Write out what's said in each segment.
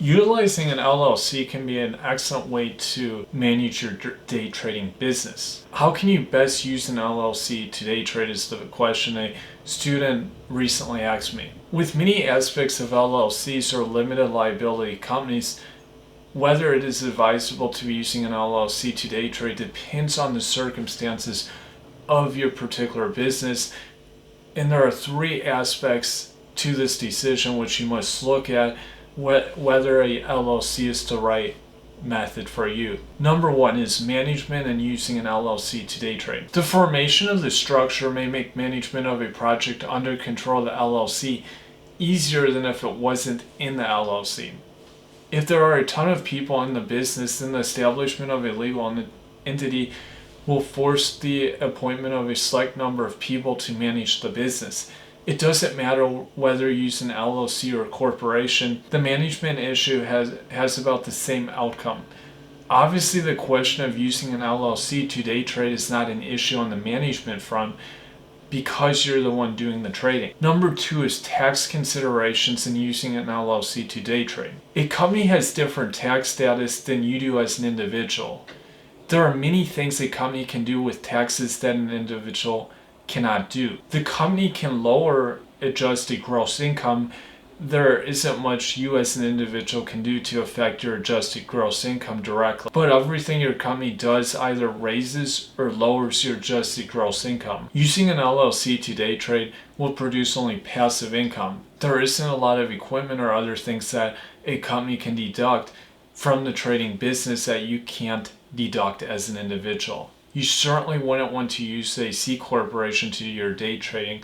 Utilizing an LLC can be an excellent way to manage your day trading business. How can you best use an LLC to day trade is the question a student recently asked me. With many aspects of LLCs or limited liability companies, whether it is advisable to be using an LLC to day trade depends on the circumstances of your particular business, and there are three aspects to this decision which you must look at whether a LLC is the right method for you. Number one is management and using an LLC to day trade. The formation of the structure may make management of a project under control of the LLC easier than if it wasn't in the LLC. If there are a ton of people in the business, then the establishment of a legal entity will force the appointment of a select number of people to manage the business. It doesn't matter whether you use an LLC or a corporation, the management issue has about the same outcome. Obviously, the question of using an LLC to day trade is not an issue on the management front because you're the one doing the trading. Number two is tax considerations in using an LLC to day trade. A company has different tax status than you do as an individual. There are many things a company can do with taxes that an individual cannot do. The company can lower adjusted gross income. There isn't much you as an individual can do to affect your adjusted gross income directly, but everything your company does either raises or lowers your adjusted gross income. Using an LLC to day trade will produce only passive income. There isn't a lot of equipment or other things that a company can deduct from the trading business that you can't deduct as an individual. You certainly wouldn't want to use a C corporation to do your day trading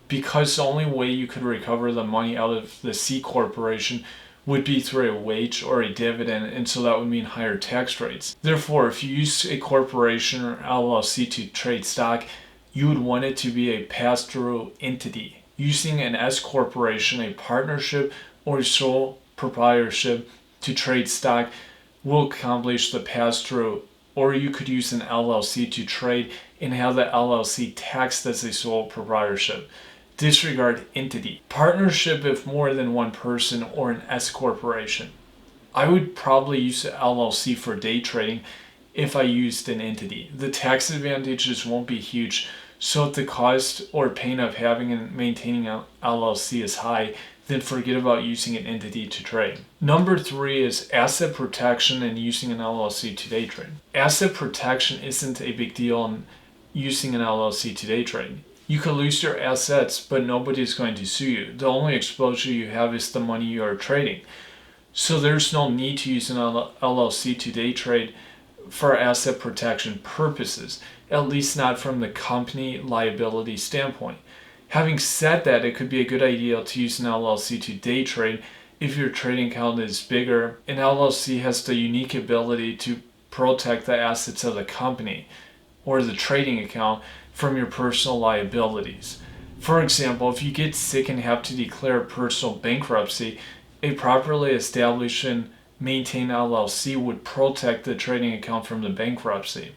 because the only way you could recover the money out of the C corporation would be through a wage or a dividend, and so that would mean higher tax rates. Therefore, if you use a corporation or LLC to trade stock, you would want it to be a pass-through entity. Using an S corporation, a partnership, or a sole proprietorship to trade stock will accomplish the pass-through. Or you could use an LLC to trade and have the LLC taxed as a sole proprietorship. Disregard entity. Partnership if more than one person, or an S corporation. I would probably use an LLC for day trading if I used an entity. The tax advantages won't be huge, so if the cost or pain of having and maintaining an LLC is high, then forget about using an entity to trade. Number three is asset protection and using an LLC to day trade. Asset protection isn't a big deal in using an LLC to day trade. You could lose your assets, but nobody's going to sue you. The only exposure you have is the money you are trading. So there's no need to use an LLC to day trade for asset protection purposes, at least not from the company liability standpoint. Having said that, it could be a good idea to use an LLC to day trade if your trading account is bigger. An LLC has the unique ability to protect the assets of the company or the trading account from your personal liabilities. For example, if you get sick and have to declare personal bankruptcy, a properly established and maintained LLC would protect the trading account from the bankruptcy.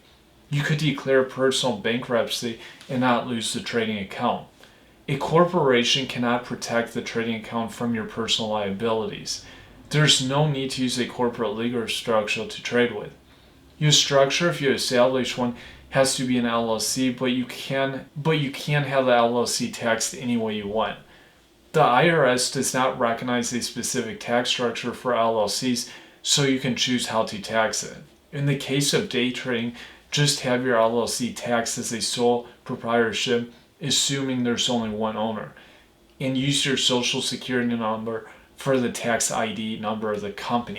You could declare personal bankruptcy and not lose the trading account. A corporation cannot protect the trading account from your personal liabilities. There's no need to use a corporate legal structure to trade with. Your structure, if you establish one, has to be an LLC, but you can have the LLC taxed any way you want. The IRS does not recognize a specific tax structure for LLCs, so you can choose how to tax it. In the case of day trading, just have your LLC taxed as a sole proprietorship, assuming there's only one owner, and use your social security number for the tax ID number of the company.